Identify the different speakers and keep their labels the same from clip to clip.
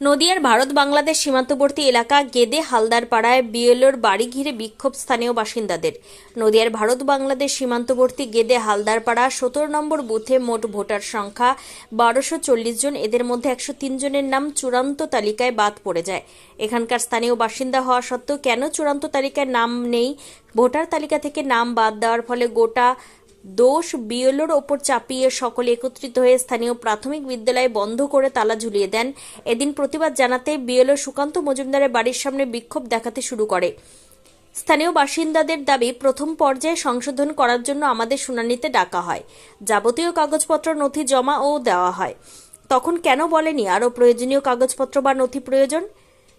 Speaker 1: নদিয়ার ভারত বাংলাদেশ সীমান্তবর্তী এলাকা গেদে হালদারপাড়ায় বিএলওর বাড়ি ঘিরে বিক্ষোভ স্থানীয় বাসিন্দাদের। নদিয়ার ভারত বাংলাদেশ সীমান্তবর্তী গেদে হালদারপাড়া 17 নম্বর বুথে মোট ভোটার সংখ্যা 1240 জন। এদের মধ্যে 103 জনের নাম চূড়ান্ত তালিকায় বাদ পড়ে যায়। এখানকার স্থানীয় বাসিন্দা হওয়া সত্ত্বেও কেন চূড়ান্ত তালিকায় নাম নেই, ভোটার তালিকা থেকে নাম বাদ দেওয়ার ফলে গোটা দোষ বিএলওর ওপর চাপিয়ে সকলে একত্রিত হয়ে স্থানীয় প্রাথমিক বিদ্যালয় বন্ধ করে তালা ঝুলিয়ে দেন। এদিন প্রতিবাদ জানাতে বিএলও সুকান্ত মজুমদারের বাড়ির সামনে বিক্ষোভ দেখাতে শুরু করে। স্থানীয় বাসিন্দাদের দাবি, প্রথম পর্যায়ে সংশোধন করার জন্য আমাদের শুনানিতে ডাকা হয়, যাবতীয় কাগজপত্র নথি জমা ও দেওয়া হয়। তখন কেন বলেনি আরও প্রয়োজনীয় কাগজপত্র বা নথি প্রয়োজন?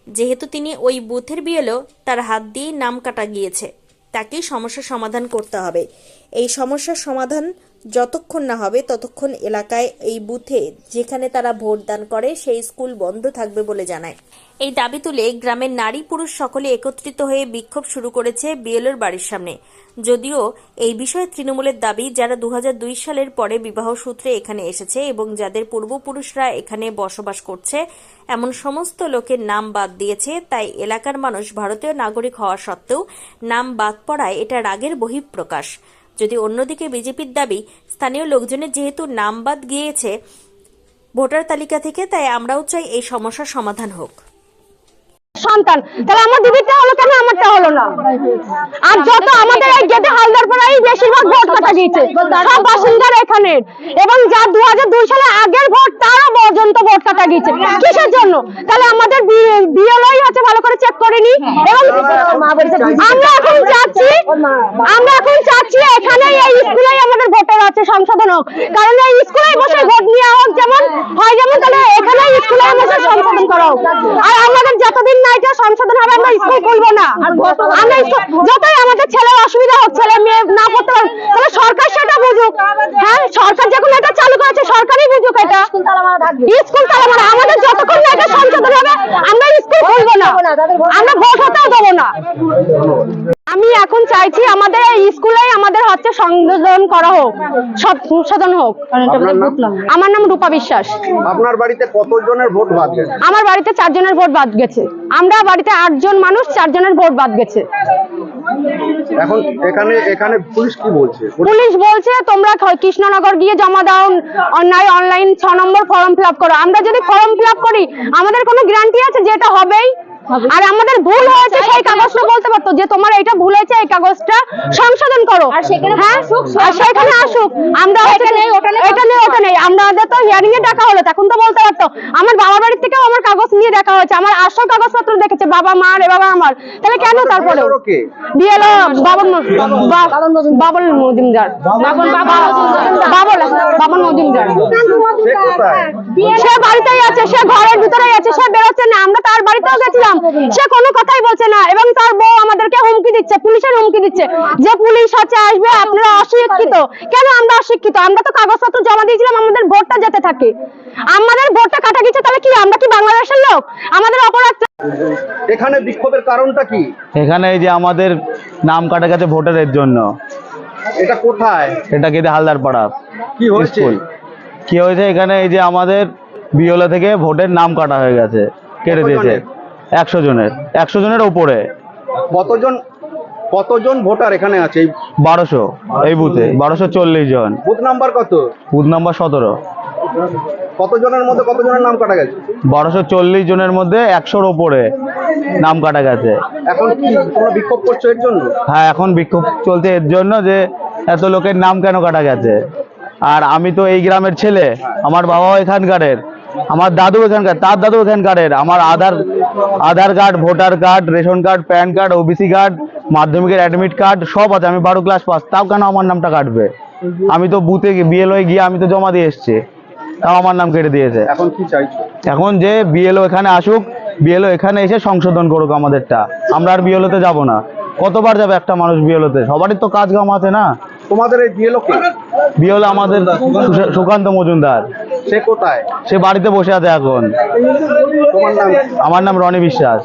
Speaker 1: যেহেতু তিনি ওই বুথের বিএলও, তার হাত দিয়ে নাম কাটা গিয়েছে, তাকেই সমস্যার সমাধান করতে হবে। এই সমস্যার সমাধান যতক্ষণ না হবে ততক্ষণ এলাকায় এই বুথে যেখানে তারা ভোট দান করে সেই স্কুল বন্ধ থাকবে বলে জানায়। এই দাবি তুলে গ্রামের নারী পুরুষ সকলে একত্রিত হয়ে বিক্ষোভ শুরু করেছে বিএলওর বাড়ির সামনে। যদিও এই বিষয়ে তৃণমূলের দাবি, যারা 2002 সালের পরে বিবাহ সূত্রে এখানে এসেছে এবং যাদের পূর্বপুরুষরা এখানে বসবাস করছে এমন সমস্ত লোকের নাম বাদ দিয়েছে, তাই এলাকার মানুষ ভারতীয় নাগরিক হওয়া সত্ত্বেও নাম বাদ পড়ায় এটা রাগের বহিঃপ্রকাশ। যদি অন্যদিকে বিজেপির দাবি, স্থানীয় লোকজনের যেহেতু নাম বাদ গিয়েছে ভোটার তালিকা থেকে, তাই আমরাও চাই এই সমস্যার সমাধান হোক।
Speaker 2: সন্তান, তাহলে আমার দিদিটা হলো কেন, আমারটা হলো না? আর যত আমাদের এই গেদে হালদারপাড়ায় বেশিরভাগ ভোট কাটা গিয়েছে সব বাসিন্দার এখানের, এবং যা 2002 সালে আগের ভোট তারও পর্যন্ত ভোট কাটা গিয়েছে। কিসের জন্য? তাহলে আমাদের বিএলওই হচ্ছে ভালো করে চেক করেনি। এবং আমরা এখন চাচ্ছি এখানে এই স্কুলেই আমাদের ভোটার আছে সংশোধন হোক, কারণ এই স্কুলেই বসে ভোট নেওয়া হোক, যেমন হয় যেমন, তাহলে এখানে স্কুলে বসে সংশোধন করা হোক। আর আমাদের যতদিন না এটা সংশোধন হবে আমরা স্কুল খুলবো না। আমরা যতই আমাদের ছেলের অসুবিধা হোক, ছেলে মেয়ে না পড়তে পারে, তাহলে সরকার সেটা বুঝুক। হ্যাঁ, সরকার যখন এটা চালু করেছে সরকারই বুঝুক এটা। স্কুল তালা মারা, আমাদের যতক্ষণ না এটা সংশোধন হবে আমরা স্কুল খুলবো না, আমরা ভোট হতেও দেবো না। আমি এখন চাইছি আমাদের এই স্কুলেই আমাদের হচ্ছে সংশোধন করা হোক, সব সংশোধন হোক। আমার নাম রূপা বিশ্বাস।
Speaker 3: আপনার বাড়িতে কতজনের ভোট বাদ গেছে?
Speaker 2: আমার বাড়িতে 4 জনের ভোট বাদ গেছে। আমরা বাড়িতে 8 জন মানুষ, 4 জনের ভোট বাদ গেছে।
Speaker 3: এখন এখানে পুলিশ কি বলছে?
Speaker 2: পুলিশ বলছে তোমরা কৃষ্ণনগর গিয়ে জমা দাও, অনলাইন 6 নম্বর ফর্ম ফিল আপ করো। আমরা যদি ফর্ম ফিল আপ করি আমাদের কোনো গ্যারান্টি আছে যে এটা হবেই? আর আমাদের ভুল হয়েছে সেই কাগজটা বলতে পারতো যে তোমার এটা ভুল হয়েছে, এই কাগজটা সংশোধন করো। আর সেখানে আসুক। আমরা এটা নেই ওটা নেই, আমাদের তো হিয়ারিং এ ডাকা হলো, তখন তো বলতে পারতো। আমার বাবার বাড়ি থেকেও আমার কাগজ নিয়ে দেখা হয়েছে, আমার আসল কাগজপত্র দেখেছে বাবা মা আর বাবা আমার। তাহলে কেন তারপরে বিএলও বাবন মজুমদার, বাবন মজুমদার সে বাড়িতেই আছে, সে ঘরের ভিতরেই আছে, সে বেরোচ্ছে না। আমরা তার বাড়িতেও গেছিলাম, সে কোনো কথাই বলছে না। এবং তার বউ আমাদেরকে হুমকি দিচ্ছে, পুলিশের হুমকি দিচ্ছে যে পুলিশ হচ্ছে আসবে, আপনারা অশিক্ষিত। কেন আমরা অশিক্ষিত? আমরা তো কাগজপত্র জমা দিয়েছিলাম, আমাদের ভোটটা যেতে থাকে। আমাদের ভোটটা কাটা গেছে, তাহলে কি আমরা কি বাংলাদেশের লোক? আমাদের অপরাধ।
Speaker 3: এখানে বিক্ষোভের কারণটা কি?
Speaker 4: এখানে এই যে আমাদের নাম কাটা গেছে ভোটারের জন্য।
Speaker 3: এটা কোথায়?
Speaker 4: এটা গেদে হালদারপাড়া।
Speaker 3: কি হয়েছে?
Speaker 4: কি হয়েছে এখানে? এই যে আমাদের বিএলও থেকে ভোটের নাম কাটা হয়ে গেছে, কেটে দিয়েছে 100 জনের উপরে।
Speaker 3: কতজন ভোটার এখানে আছে?
Speaker 4: 1200 এই বুথে 1240 জন।
Speaker 3: বুথ নাম্বার কত?
Speaker 4: Booth number 17।
Speaker 3: কতজনের মধ্যে কতজনের নাম কাটা গেছে?
Speaker 4: 1240 জনের মধ্যে 100-র উপরে নাম কাটা গেছে।
Speaker 3: এখন কি তোমরা বিক্ষোভ করছো এর জন্য?
Speaker 4: হ্যাঁ, এখন বিক্ষোভ চলছে এর জন্য যে এত লোকের নাম কেন কাটা গেছে। আর আমি তো এই গ্রামের ছেলে, আমার বাবাও এখানকারের, আমার দাদু এখানকার, তার দাদু এখানকারের। আমার Aadhaar card, voter card, ration card, PAN card, OBC card, মাধ্যমিকের অ্যাডমিট কার্ড সব আছে। আমি 12 ক্লাস পাস, তাও কেন আমার নামটা কাটবে? আমি তো বুথে বিএলও গিয়ে আমি তো জমা দিয়ে এসছি, তাও আমার নাম কেটে দিয়েছে।
Speaker 3: এখন কি চাইছো?
Speaker 4: এখন যে বিএলও এখানে আসুক, বিএলও এখানে এসে সংশোধন করুক আমাদেরটা। আমরা আর বিএলওতে যাব না। কতবার যাবে একটা মানুষ বিএলওতে? সবারই তো কাজ কাম আছে না।
Speaker 3: তোমাদের এই বিএলও কে?
Speaker 4: বিএলও আমাদের সুকান্ত মজুমদার।
Speaker 3: সে কোথায়?
Speaker 4: সে বাড়িতে বসে আছে এখন।
Speaker 3: তোমার নাম?
Speaker 4: আমার নাম রনি বিশ্বাস।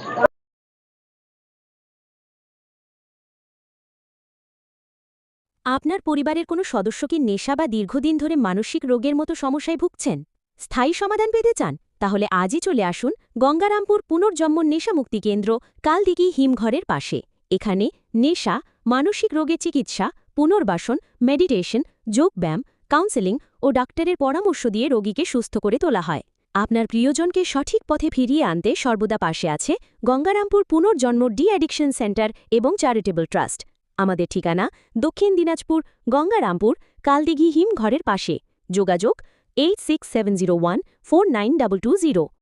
Speaker 5: আপনার পরিবারের কোনো সদস্য কি নেশা বা দীর্ঘদিন ধরে মানসিক রোগের মতো সমস্যায় ভুগছেন? স্থায়ী সমাধান পেতে চান? তাহলে আজই চলে আসুন গঙ্গারামপুর পুনর্জন্ম নেশামুক্তি কেন্দ্র কালদিঘি হিমঘরের পাশে। এখানে নেশা, মানসিক রোগের চিকিৎসা, পুনর্বাসন, মেডিটেশন, যোগব্যায়াম, কাউন্সেলিং ও ডাক্তারের পরামর্শ দিয়ে রোগীকে সুস্থ করে তোলা হয়। আপনার প্রিয়জনকে সঠিক পথে ফিরিয়ে আনতে সর্বদা পাশে আছে গঙ্গারামপুর পুনর্জন্ম ডি অ্যাডিকশন সেন্টার এবং চ্যারিটেবল ট্রাস্ট। আমাদের ঠিকানা দক্ষিণ দিনাজপুর, গঙ্গারামপুর, কালদিঘি হিমঘরের পাশে। যোগাযোগ 8670149220।